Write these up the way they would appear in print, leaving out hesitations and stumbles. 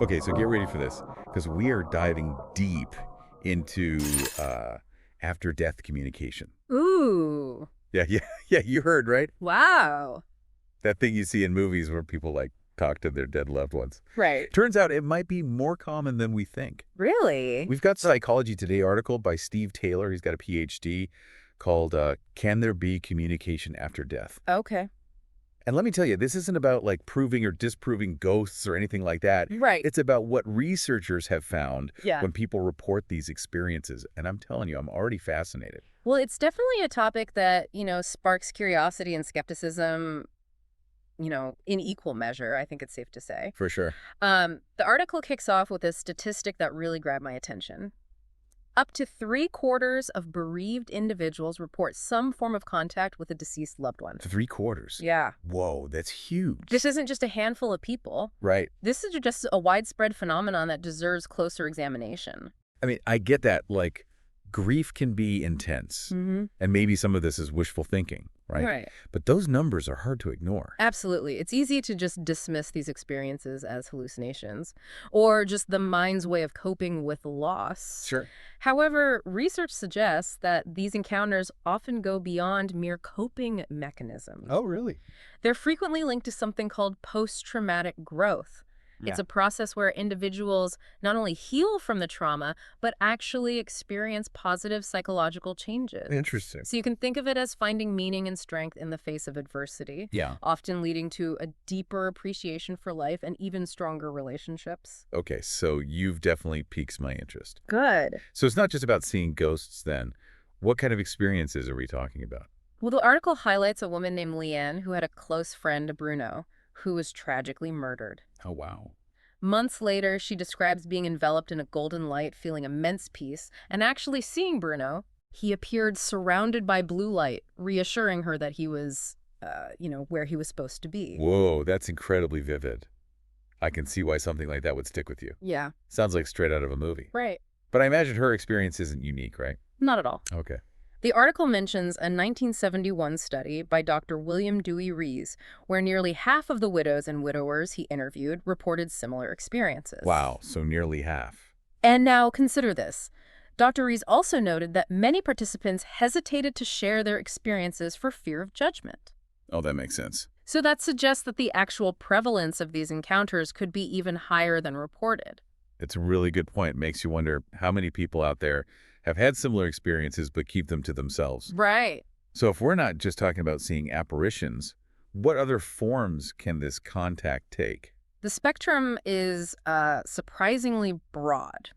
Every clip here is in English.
Okay, so get ready for this, because we are diving deep into after-death communication. Ooh, Yeah, yeah, yeah, you heard, right? wow. That thing you see in movies where people, like, talk to their dead loved ones. Right. Turns out it might be more common than we think. Really? We've got Psychology Today article by Steve Taylor. He's got a Ph.D. called Can There Be Communication After Death? Okay. And let me tell you, this isn't about like proving or disproving ghosts or anything like that. Right. It's about what researchers have found Yeah. when people report these experiences. And I'm telling you, I'm already fascinated. Well, it's definitely a topic that, sparks curiosity and skepticism, in equal measure, I think it's safe to say. For sure. The article kicks off with a statistic that really grabbed my attention. Up to 3/4 of bereaved individuals report some form of contact with a deceased loved one. 3/4. Yeah. Whoa, that's huge. This isn't just a handful of people. Right. This is just a widespread phenomenon that deserves closer examination. I mean, I get that, like, grief can be intense. Mm-hmm. And maybe some of this is wishful thinking, right? Right. But those numbers are hard to ignore. Absolutely. It's easy to just dismiss these experiences as hallucinations or just the mind's way of coping with loss. Sure. However, research suggests that these encounters often go beyond mere coping mechanisms. Oh, really? They're frequently linked to something called post-traumatic growth. It's a process where individuals not only heal from the trauma, but actually experience positive psychological changes. Interesting. So you can think of it as finding meaning and strength in the face of adversity, Yeah. often leading to a deeper appreciation for life and even stronger relationships. Okay, so you've definitely piqued my interest. Good. So it's not just about seeing ghosts then. What kind of experiences are we talking about? Well, the article highlights a woman named Leanne who had a close friend, Bruno, who was tragically murdered. Oh, wow. Months later, she describes being enveloped in a golden light, feeling immense peace, and actually seeing Bruno. He appeared surrounded by blue light, reassuring her that he was, where he was supposed to be. Whoa, that's incredibly vivid. I can see why something like that would stick with you. Yeah. Sounds like straight out of a movie. Right. But I imagine her experience isn't unique, right? Not at all. Okay. The article mentions a 1971 study by Dr. William Dewey Rees, where nearly half of the widows and widowers he interviewed reported similar experiences. Wow, so nearly half. And now consider this. Dr. Rees also noted that many participants hesitated to share their experiences for fear of judgment. Oh, that makes sense. So that suggests that the actual prevalence of these encounters could be even higher than reported. It's a really good point. Makes you wonder how many people out there have had similar experiences but keep them to themselves. Right. So if we're not just talking about seeing apparitions, what other forms can this contact take? The spectrum is surprisingly broad.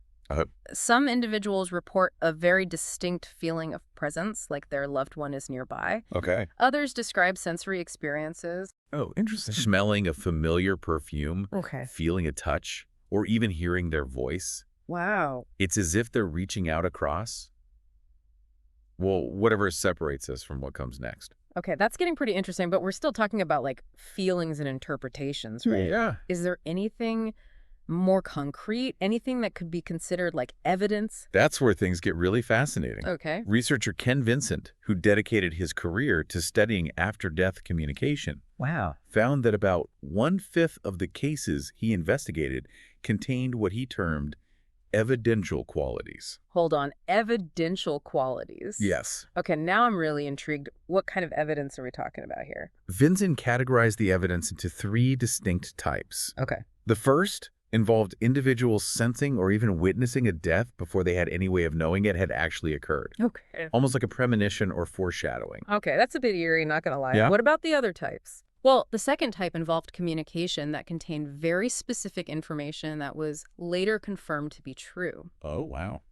Some individuals report a very distinct feeling of presence, like their loved one is nearby. Okay. Others describe sensory experiences. Oh, interesting. Smelling a familiar perfume, Okay. feeling a touch, or even hearing their voice. Wow. It's as if they're reaching out across. Well, whatever separates us from what comes next. Okay, that's getting pretty interesting, but we're still talking about, like, feelings and interpretations, right? Yeah. Is there anything more concrete, anything that could be considered like evidence? That's where things get really fascinating. Okay. Researcher Ken Vincent, who dedicated his career to studying after-death communication, Wow. found that about 1/5 of the cases he investigated contained what he termed evidential qualities. Hold on. Evidential qualities. Yes. Okay, now I'm really intrigued. What kind of evidence are we talking about here? Vincent categorized the evidence into 3 distinct types. Okay. The first involved individuals sensing or even witnessing a death before they had any way of knowing it had actually occurred. Okay. Almost like a premonition or foreshadowing. Okay, that's a bit eerie, not gonna lie. Yeah? What about the other types? Well, the second type involved communication that contained very specific information that was later confirmed to be true. Oh, wow.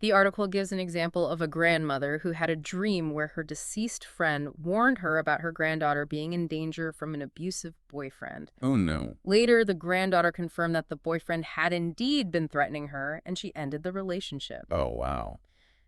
The article gives an example of a grandmother who had a dream where her deceased friend warned her about her granddaughter being in danger from an abusive boyfriend. Oh, no. Later, the granddaughter confirmed that the boyfriend had indeed been threatening her, and she ended the relationship. Oh, wow.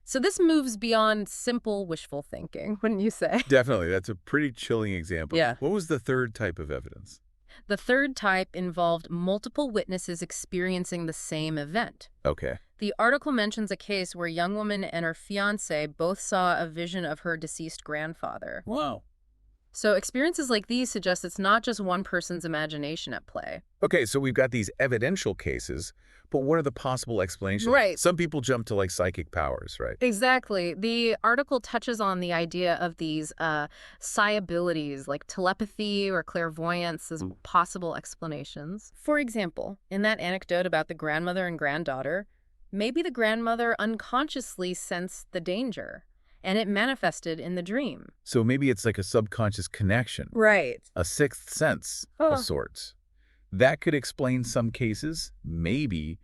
So this moves beyond simple wishful thinking, wouldn't you say? Definitely. That's a pretty chilling example. Yeah. What was the third type of evidence? The third type involved multiple witnesses experiencing the same event. Okay. The article mentions a case where a young woman and her fiancé both saw a vision of her deceased grandfather. Wow. So experiences like these suggest it's not just one person's imagination at play. Okay, so we've got these evidential cases, but what are the possible explanations? Right. Some people jump to like psychic powers, right? Exactly. The article touches on the idea of these psi abilities like telepathy or clairvoyance as possible explanations. For example, in that anecdote about the grandmother and granddaughter, maybe the grandmother unconsciously sensed the danger, and it manifested in the dream. So maybe it's like a subconscious connection, Right. a sixth sense Oh. of sorts. That could explain some cases, maybe,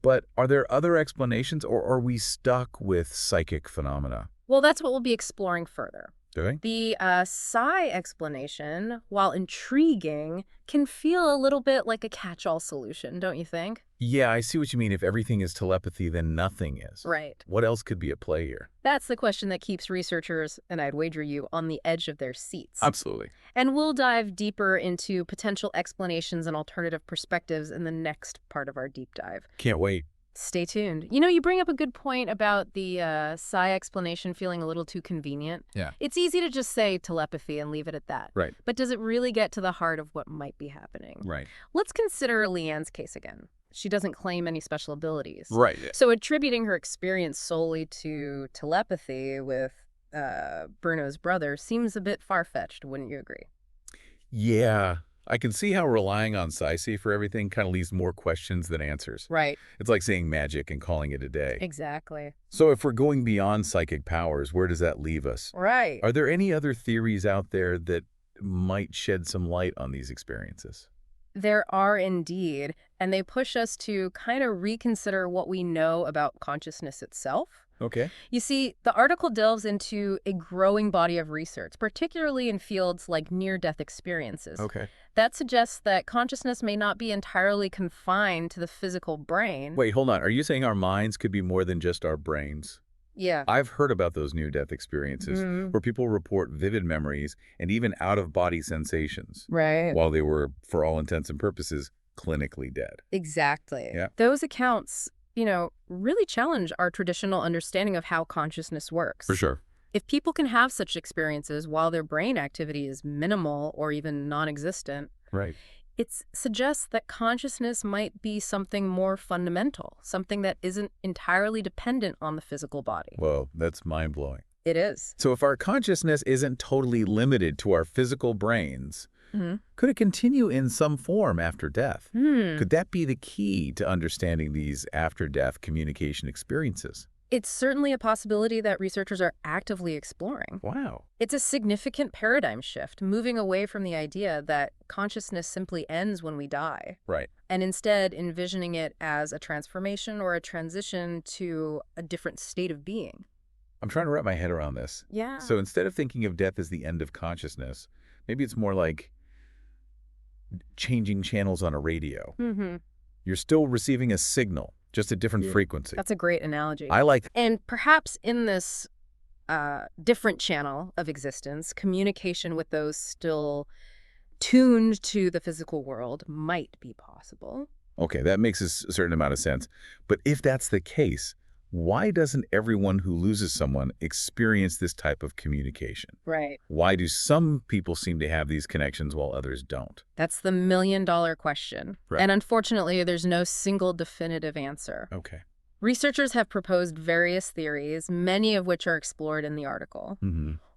but are there other explanations or are we stuck with psychic phenomena? Well, that's what we'll be exploring further. Okay. The psi explanation, while intriguing, can feel a little bit like a catch-all solution, don't you think? Yeah, I see what you mean. If everything is telepathy, then nothing is. Right. What else could be at play here? That's the question that keeps researchers, and I'd wager you, on the edge of their seats. Absolutely. And we'll dive deeper into potential explanations and alternative perspectives in the next part of our deep dive. Can't wait. Stay tuned. You know, you bring up a good point about the psi explanation feeling a little too convenient. Yeah. It's easy to just say telepathy and leave it at that. Right. But does it really get to the heart of what might be happening? Right. Let's consider Leanne's case again. She doesn't claim any special abilities. Right. So attributing her experience solely to telepathy with Bruno's brother seems a bit far-fetched, wouldn't you agree? Yeah. I can see how relying on Psyche for everything kind of leaves more questions than answers. Right. It's like saying magic and calling it a day. Exactly. So if we're going beyond psychic powers, where does that leave us? Right. Are there any other theories out there that might shed some light on these experiences? There are indeed, and they push us to kind of reconsider what we know about consciousness itself. Okay. You see, the article delves into a growing body of research, particularly in fields like near-death experiences. Okay. That suggests that consciousness may not be entirely confined to the physical brain. Wait, hold on. Are you saying our minds could be more than just our brains? Yeah. I've heard about those near-death experiences where people report vivid memories and even out-of-body sensations Right. while they were, for all intents and purposes, clinically dead. Exactly. Yeah. Those accounts, really challenge our traditional understanding of how consciousness works. For sure. If people can have such experiences while their brain activity is minimal or even non-existent, Right. it suggests that consciousness might be something more fundamental, something that isn't entirely dependent on the physical body. Whoa, that's mind-blowing. It is. So if our consciousness isn't totally limited to our physical brains, could it continue in some form after death? Could that be the key to understanding these after-death communication experiences? It's certainly a possibility that researchers are actively exploring. Wow. It's a significant paradigm shift, moving away from the idea that consciousness simply ends when we die, Right. and instead envisioning it as a transformation or a transition to a different state of being. I'm trying to wrap my head around this. Yeah. So instead of thinking of death as the end of consciousness, maybe it's more like changing channels on a radio. You're still receiving a signal, just a different frequency. That's a great analogy. I like And perhaps in this different channel of existence, communication with those still tuned to the physical world might be possible. Okay, that makes a certain amount of sense. But if that's the case, why doesn't everyone who loses someone experience this type of communication? Right. Why do some people seem to have these connections while others don't? That's the million-dollar question. Right. And unfortunately, there's no single definitive answer. Okay. Researchers have proposed various theories, many of which are explored in the article.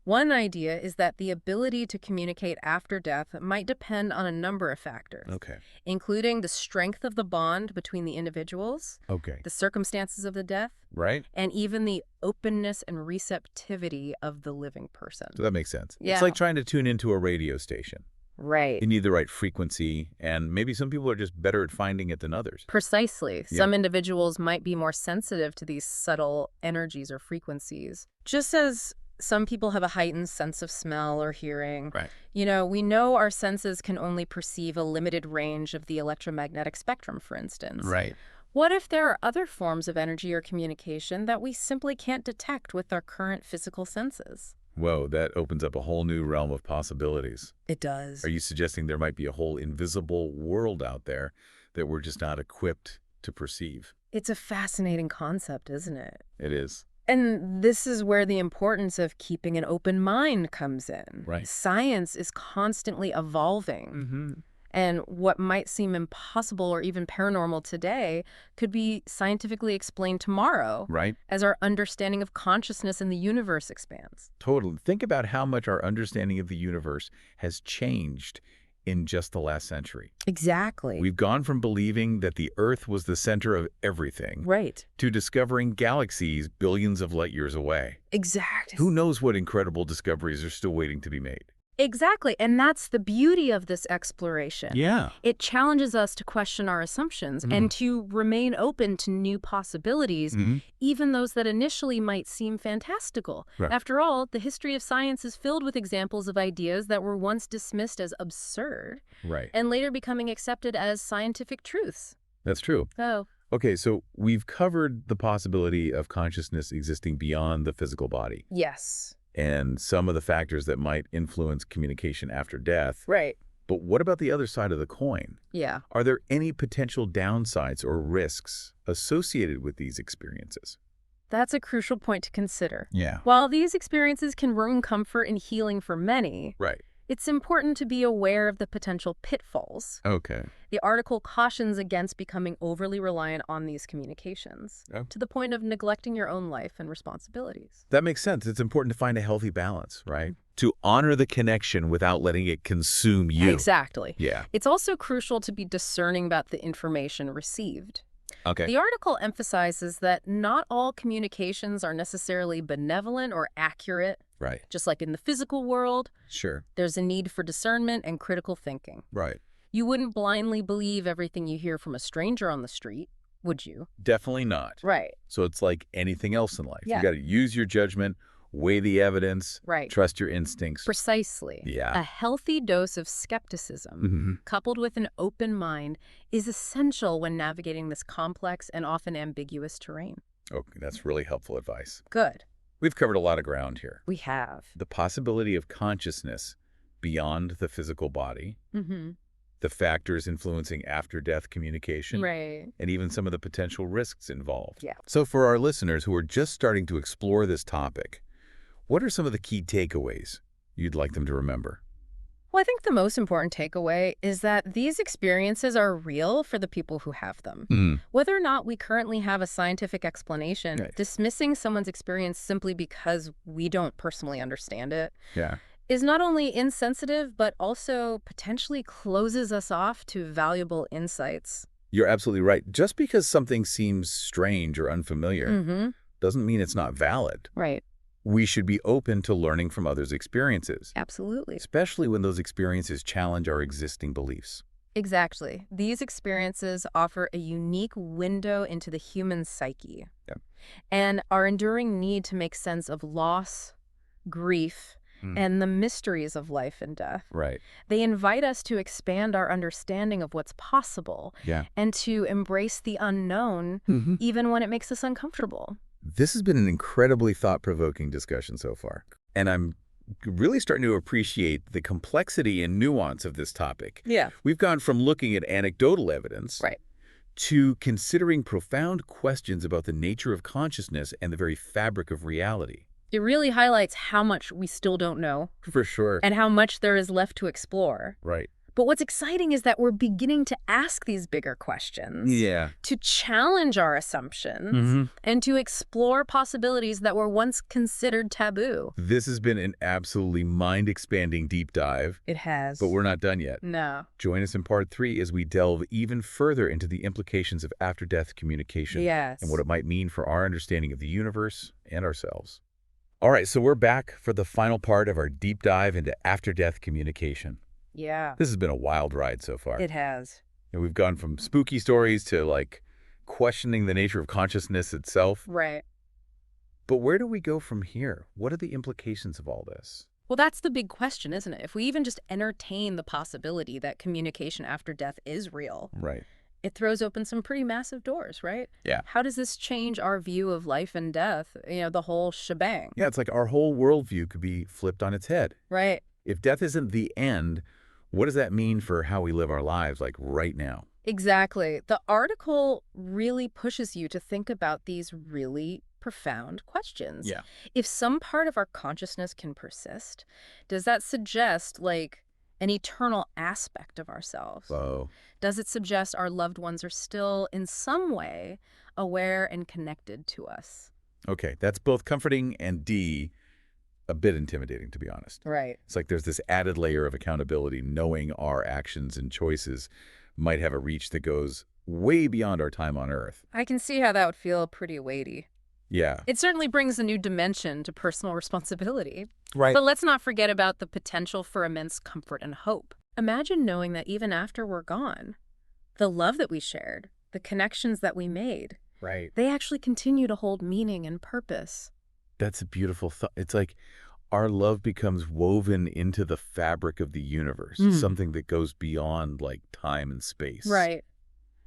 One idea is that the ability to communicate after death might depend on a number of factors, Okay. including the strength of the bond between the individuals, Okay. the circumstances of the death, Right? and even the openness and receptivity of the living person. So that makes sense. Yeah. It's like trying to tune into a radio station. Right. You need the right frequency, and maybe some people are just better at finding it than others. Precisely. Yeah. Some individuals might be more sensitive to these subtle energies or frequencies. Just as some people have a heightened sense of smell or hearing. Right. We know our senses can only perceive a limited range of the electromagnetic spectrum, for instance. Right. What if there are other forms of energy or communication that we simply can't detect with our current physical senses? Whoa, that opens up a whole new realm of possibilities. It does. Are you suggesting there might be a whole invisible world out there that we're just not equipped to perceive? It's a fascinating concept, isn't it? It is. And this is where the importance of keeping an open mind comes in. Right. Science is constantly evolving. Mm-hmm. And what might seem impossible or even paranormal today could be scientifically explained tomorrow Right. as our understanding of consciousness in the universe expands. Totally. Think about how much our understanding of the universe has changed in just the last century. Exactly. We've gone from believing that the Earth was the center of everything Right. to discovering galaxies billions of light years away. Exactly. Who knows what incredible discoveries are still waiting to be made? Exactly. And that's the beauty of this exploration. Yeah. It challenges us to question our assumptions and to remain open to new possibilities, even those that initially might seem fantastical. Right. After all, the history of science is filled with examples of ideas that were once dismissed as absurd Right. and later becoming accepted as scientific truths. That's true. Oh, Okay, so we've covered the possibility of consciousness existing beyond the physical body yes. and some of the factors that might influence communication after death. Right. But what about the other side of the coin? Yeah. Are there any potential downsides or risks associated with these experiences? That's a crucial point to consider. Yeah. While these experiences can bring comfort and healing for many, Right. it's important to be aware of the potential pitfalls. Okay. The article cautions against becoming overly reliant on these communications, Oh. to the point of neglecting your own life and responsibilities. That makes sense. It's important to find a healthy balance, right? To honor the connection without letting it consume you. Exactly. Yeah. It's also crucial to be discerning about the information received. Okay. The article emphasizes that not all communications are necessarily benevolent or accurate. Right. Just like in the physical world, Sure. there's a need for discernment and critical thinking. Right. You wouldn't blindly believe everything you hear from a stranger on the street, would you? Definitely not. Right. So it's like anything else in life. Yeah. You got to use your judgment, weigh the evidence, Right. trust your instincts. Precisely. Yeah. A healthy dose of skepticism, coupled with an open mind, is essential when navigating this complex and often ambiguous terrain. Okay, that's really helpful advice. Good. We've covered a lot of ground here. We have. The possibility of consciousness beyond the physical body, the factors influencing after-death communication, Right. and even some of the potential risks involved. Yeah. So for our listeners who are just starting to explore this topic, what are some of the key takeaways you'd like them to remember? Well, I think the most important takeaway is that these experiences are real for the people who have them. Whether or not we currently have a scientific explanation, Right. dismissing someone's experience simply because we don't personally understand it Yeah. is not only insensitive, but also potentially closes us off to valuable insights. You're absolutely right. Just because something seems strange or unfamiliar doesn't mean it's not valid. Right. We should be open to learning from others' experiences, Absolutely. especially when those experiences challenge our existing beliefs. Exactly. These experiences offer a unique window into the human psyche. Yeah. And our enduring need to make sense of loss, grief, and the mysteries of life and death. Right. They invite us to expand our understanding of what's possible Yeah. and to embrace the unknown, even when it makes us uncomfortable. This has been an incredibly thought-provoking discussion so far, and I'm really starting to appreciate the complexity and nuance of this topic. Yeah. We've gone from looking at anecdotal evidence Right. to considering profound questions about the nature of consciousness and the very fabric of reality. It really highlights how much we still don't know For sure. and how much there is left to explore. Right. But what's exciting is that we're beginning to ask these bigger questions, Yeah. to challenge our assumptions, and to explore possibilities that were once considered taboo. This has been an absolutely mind-expanding deep dive, It has. but we're not done yet. No. Join us in part 3 as we delve even further into the implications of after-death communication Yes. and what it might mean for our understanding of the universe and ourselves. All right, so we're back for the final part of our deep dive into after-death communication. Yeah. This has been a wild ride so far. It has. And we've gone from spooky stories to, like, questioning the nature of consciousness itself. Right. But where do we go from here? What are the implications of all this? Well, that's the big question, isn't it? If we even just entertain the possibility that communication after death is real, Right. it throws open some pretty massive doors, right? Yeah. How does this change our view of life and death? The whole shebang. Yeah, it's like our whole worldview could be flipped on its head. Right. If death isn't the end, what does that mean for how we live our lives, like right now? Exactly. The article really pushes you to think about these really profound questions. Yeah. If some part of our consciousness can persist, does that suggest, like, an eternal aspect of ourselves? So, Does it suggest our loved ones are still, in some way, aware and connected to us? okay, that's both comforting and a bit intimidating, to be honest. Right. It's like there's this added layer of accountability, knowing our actions and choices might have a reach that goes way beyond our time on Earth. I can see how that would feel pretty weighty. Yeah. It certainly brings a new dimension to personal responsibility. Right. But let's not forget about the potential for immense comfort and hope. Imagine knowing that even after we're gone, the love that we shared, the connections that we made, Right. they actually continue to hold meaning and purpose. That's a beautiful thought. It's like our love becomes woven into the fabric of the universe, something that goes beyond like time and space. Right.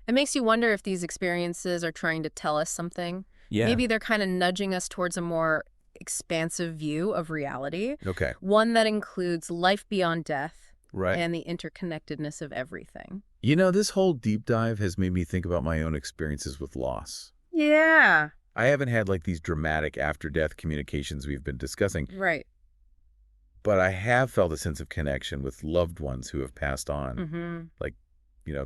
It makes you wonder if these experiences are trying to tell us something. Yeah. Maybe they're kind of nudging us towards a more expansive view of reality, Okay. one that includes life beyond death Right. and the interconnectedness of everything. You know, this whole deep dive has made me think about my own experiences with loss. Yeah. I haven't had like these dramatic after-death communications we've been discussing, Right. but I have felt a sense of connection with loved ones who have passed on. Mm-hmm. Like,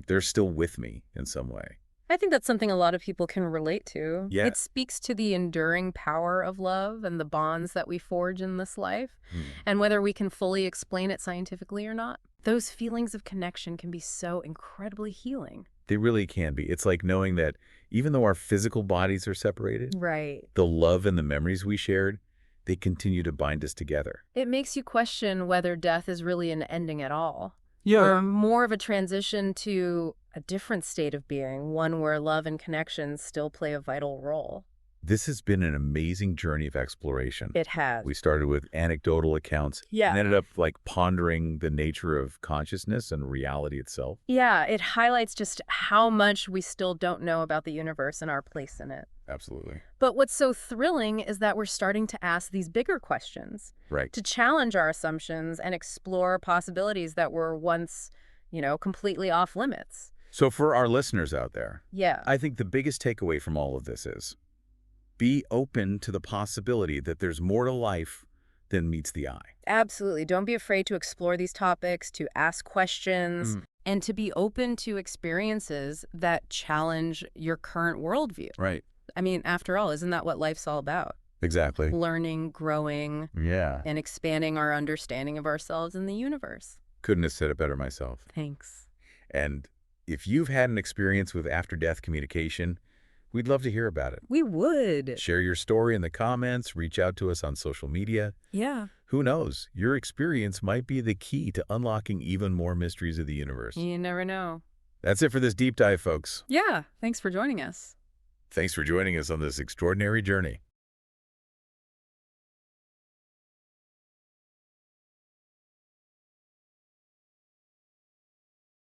they're still with me in some way. I think that's something a lot of people can relate to. Yeah. It speaks to the enduring power of love and the bonds that we forge in this life, and whether we can fully explain it scientifically or not. Those feelings of connection can be so incredibly healing. They really can be. It's like knowing that even though our physical bodies are separated, Right. the love and the memories we shared, they continue to bind us together. It makes you question whether death is really an ending at all. Yeah. Or more of a transition to a different state of being, one where love and connection still play a vital role. This has been an amazing journey of exploration. It has. We started with anecdotal accounts and ended up like pondering the nature of consciousness and reality itself. Yeah, it highlights just how much we still don't know about the universe and our place in it. Absolutely. But what's so thrilling is that we're starting to ask these bigger questions, Right. to challenge our assumptions and explore possibilities that were once, completely off limits. So for our listeners out there, Yeah. I think the biggest takeaway from all of this is be open to the possibility that there's more to life than meets the eye. Absolutely. Don't be afraid to explore these topics, to ask questions, and to be open to experiences that challenge your current worldview. Right. I mean, after all, isn't that what life's all about? Exactly. Learning, growing, Yeah. and expanding our understanding of ourselves and the universe. Couldn't have said it better myself. Thanks. And if you've had an experience with after-death communication, we'd love to hear about it. We would. Share your story in the comments, reach out to us on social media. Yeah. Who knows? Your experience might be the key to unlocking even more mysteries of the universe. You never know. That's it for this deep dive, folks. Yeah. Thanks for joining us. Thanks for joining us on this extraordinary journey.